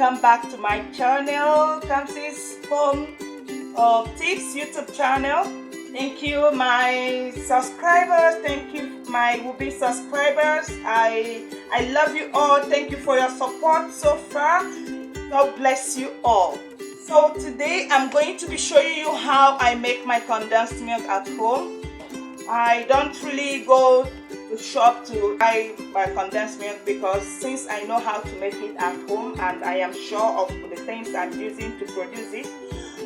welcome back to my channel, Kamsi's Home Tips YouTube channel. Thank you my subscribers, thank you my would-be subscribers. I love you all. Thank you for your support so far. God bless you all. So today I'm going to be showing you how I make my condensed milk at home. I don't really go to shop to buy my condensed milk because since I know how to make it at home and I am sure of the things I'm using to produce it.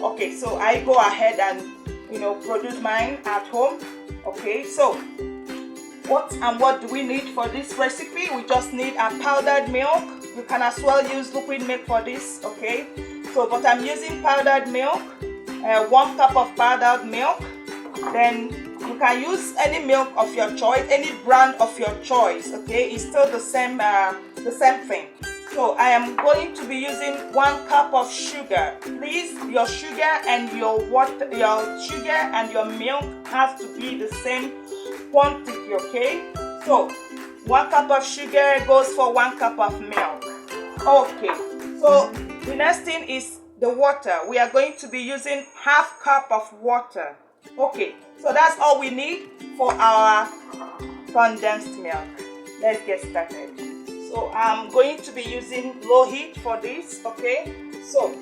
Okay, so I go ahead and produce mine at home. Okay, so what do we need for this recipe? We just need a powdered milk. You can as well use liquid milk for this. Okay, so but I'm using powdered milk, 1 cup of powdered milk. Then you can use any milk of your choice, any brand of your choice. Okay, it's still the same thing. So I am going to be using 1 cup of sugar. Please, your sugar and your milk has to be the same quantity. Okay, so 1 cup of sugar goes for 1 cup of milk. Okay, so the next thing is the water. We are going to be using 1/2 cup of water. Okay, so that's all we need for our condensed milk. Let's get started. So I'm going to be using low heat for this. Okay, so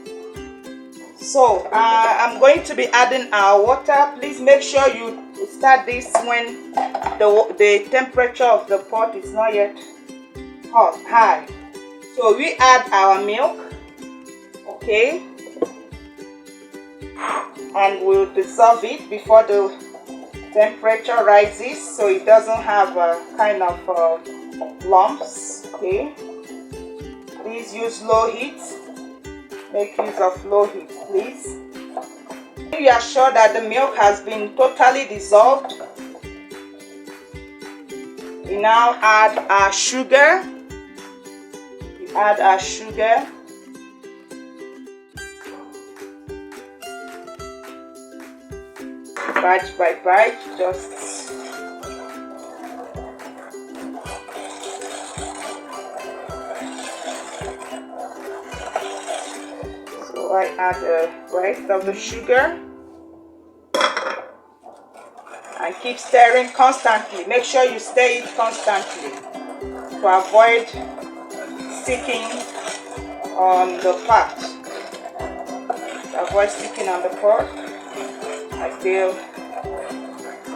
I'm going to be adding our water. Please make sure you start this when the temperature of the pot is not yet high. So we add our milk. Okay, and we'll dissolve it before the temperature rises so it doesn't have a kind of lumps. Okay, please use low heat. Make use of low heat, please. If you are sure that the milk has been totally dissolved, we now add our sugar. Batch by batch, just so I add the rest of the sugar and keep stirring constantly. Make sure you stir it constantly to avoid sticking on the pot. I still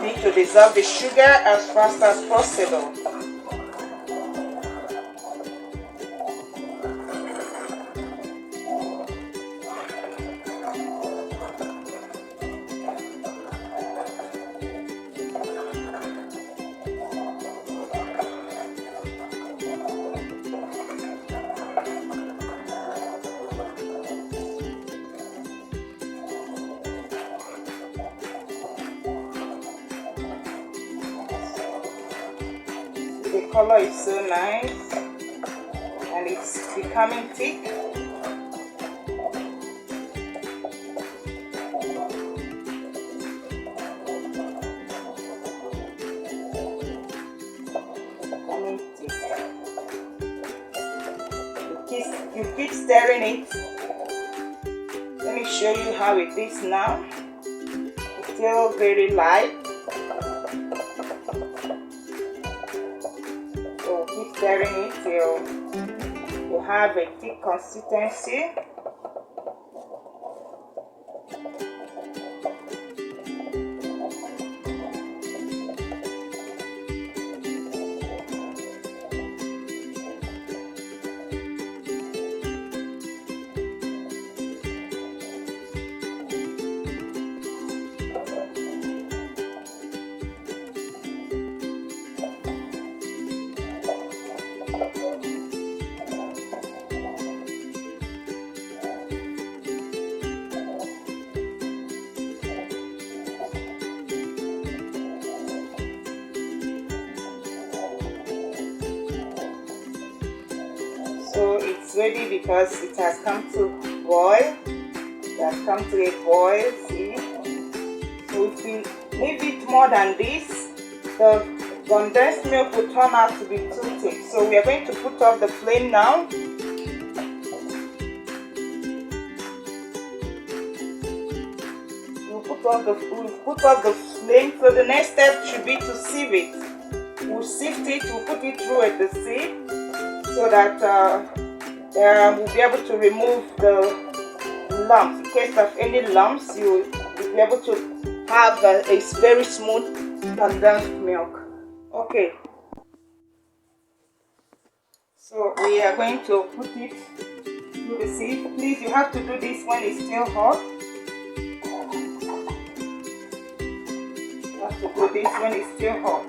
need to dissolve the sugar as fast as possible. The color is so nice and it's becoming thick. You keep stirring it. Let me show you how it is now. It's still very light. Stirring it till you have a thick consistency. So it's ready because it has come to boil. It has come to a boil, see? So if we leave it more than this, the condensed milk will turn out to be too thick. So we are going to put off the flame now. put off the flame. So the next step should be to sieve it. We'll sift it, we'll put it through the sieve so that we'll be able to remove the lumps. In case of any lumps, you'll be able to have a very smooth condensed milk. Okay, so we are going to put it through the sieve. Please, you have to do this when it's still hot. You have to do this when it's still hot.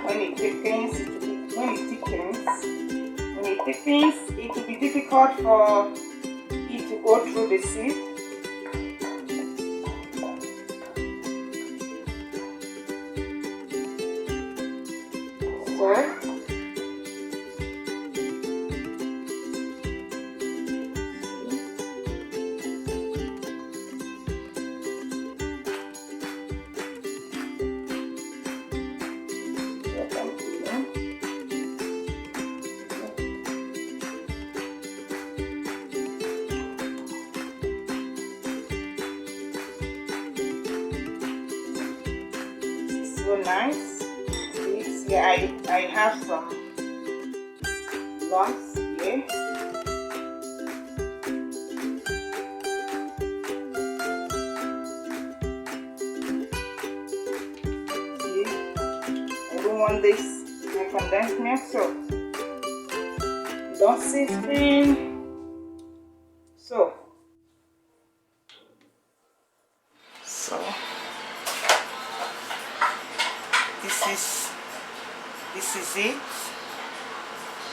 When it thickens, it will be difficult for it to go through the sieve. So so nice. See, I have some lumps here. See, I don't want this condensed milk, so don't sift. So this is it.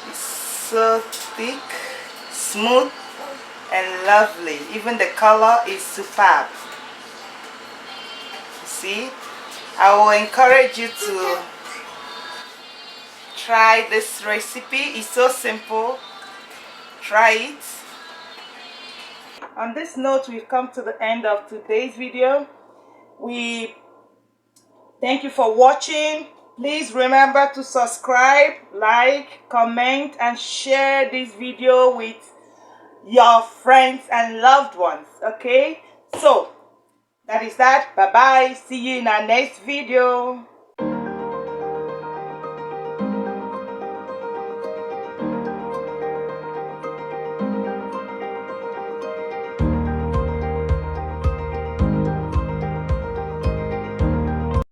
It's so thick, smooth, and lovely. Even the color is superb. See, I will encourage you to try this recipe. It's so simple. Try it. On this note, we've come to the end of today's video. We thank you for watching. Please remember to subscribe, like, comment, and share this video with your friends and loved ones. Okay, so that is that. Bye bye. See you in our next video.